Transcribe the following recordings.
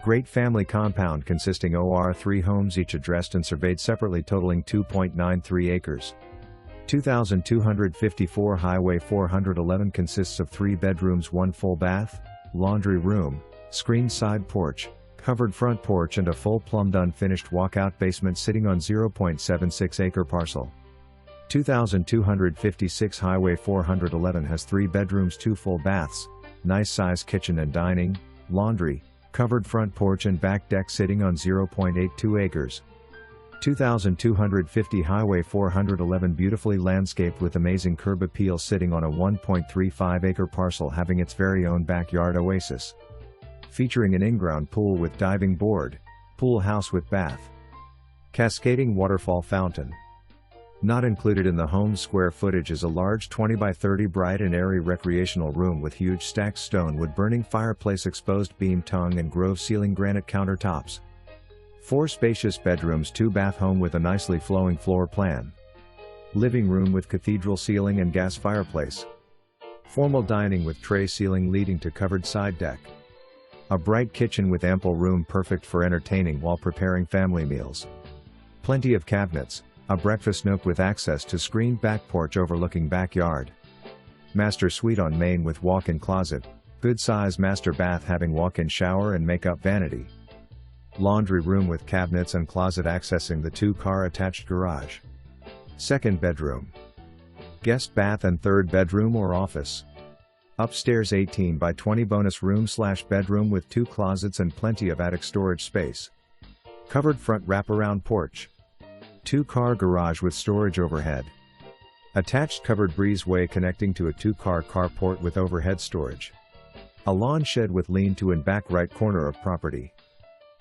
Great family compound consisting of 3 homes each addressed and surveyed separately totaling 2.93 acres. 2,254 Highway 411 consists of 3 bedrooms, 1 full bath, laundry room, screened side porch, covered front porch and a full plumbed unfinished walkout basement sitting on 0.76 acre parcel. 2,256 Highway 411 has 3 bedrooms, 2 full baths, nice size kitchen and dining, laundry, covered front porch and back deck sitting on 0.82 acres. 2,250 Highway 411 beautifully landscaped with amazing curb appeal sitting on a 1.35 acre parcel having its very own backyard oasis. Featuring an in-ground pool with diving board, pool house with bath. Cascading waterfall fountain. Not included in the home's square footage is a large 20 by 30 bright and airy recreational room with huge stacked stone wood burning fireplace, exposed beam tongue and grove ceiling, granite countertops. 4 spacious bedrooms, 2 bath home with a nicely flowing floor plan. Living room with cathedral ceiling and gas fireplace. Formal dining with tray ceiling leading to covered side deck. A bright kitchen with ample room perfect for entertaining while preparing family meals. Plenty of cabinets, a breakfast nook with access to screened back porch overlooking backyard. Master suite on main with walk-in closet, good size master bath having walk-in shower and makeup vanity. Laundry room with cabinets and closet accessing the 2-car attached garage. Second bedroom. Guest bath and third bedroom or office. Upstairs 18 by 20 bonus room/bedroom with 2 closets and plenty of attic storage space. Covered front wraparound porch. 2-car garage with storage overhead. Attached covered breezeway connecting to a 2-car carport with overhead storage. A lawn shed with lean-to in back right corner of property.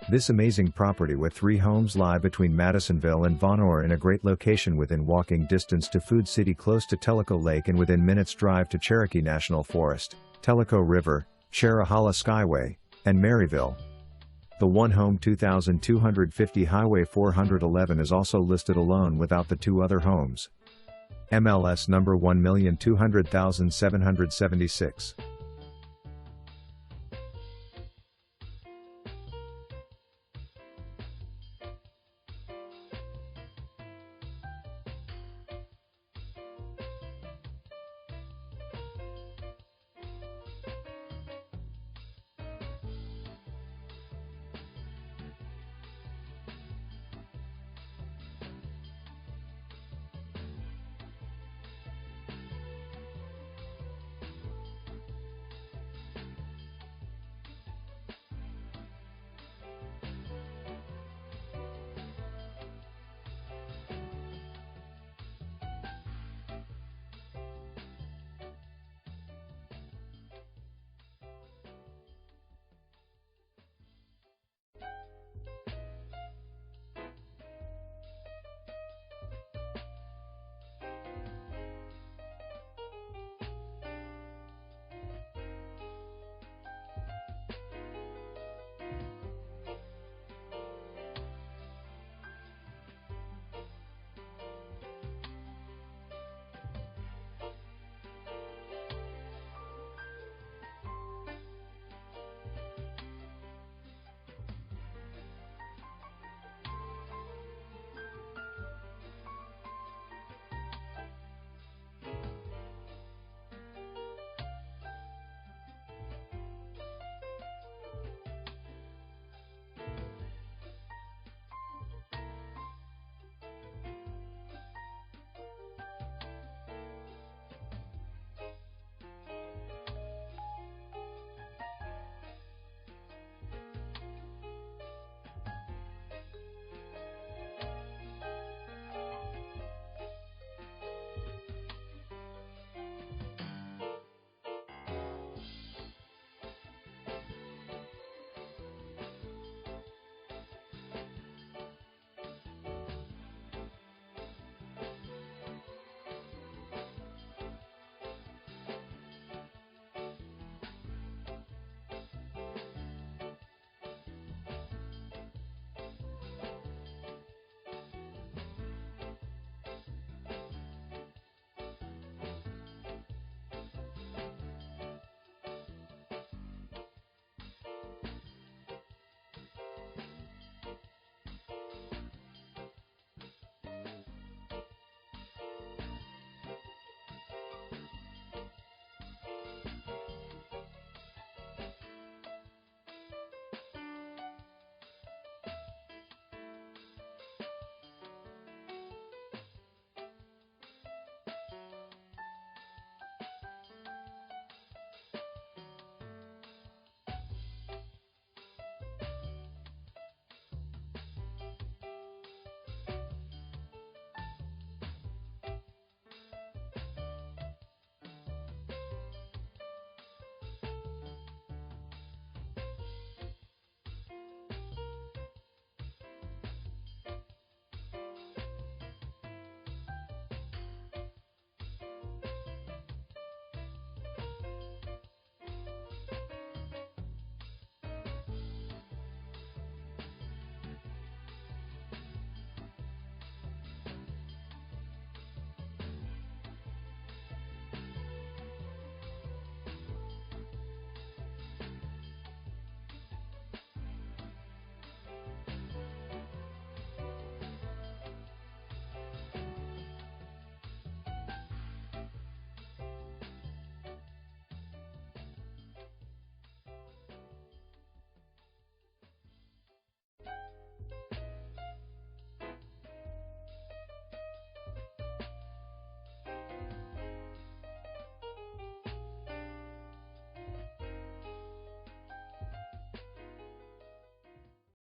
This amazing property with 3 homes lie between Madisonville and Vonore in a great location within walking distance to Food City, close to Tellico Lake and within minutes drive to Cherokee National Forest, Tellico River, Cherohala Skyway, and Maryville. The 1-home 2,250 Highway 411 is also listed alone without the 2 other homes. MLS number 1,200,776.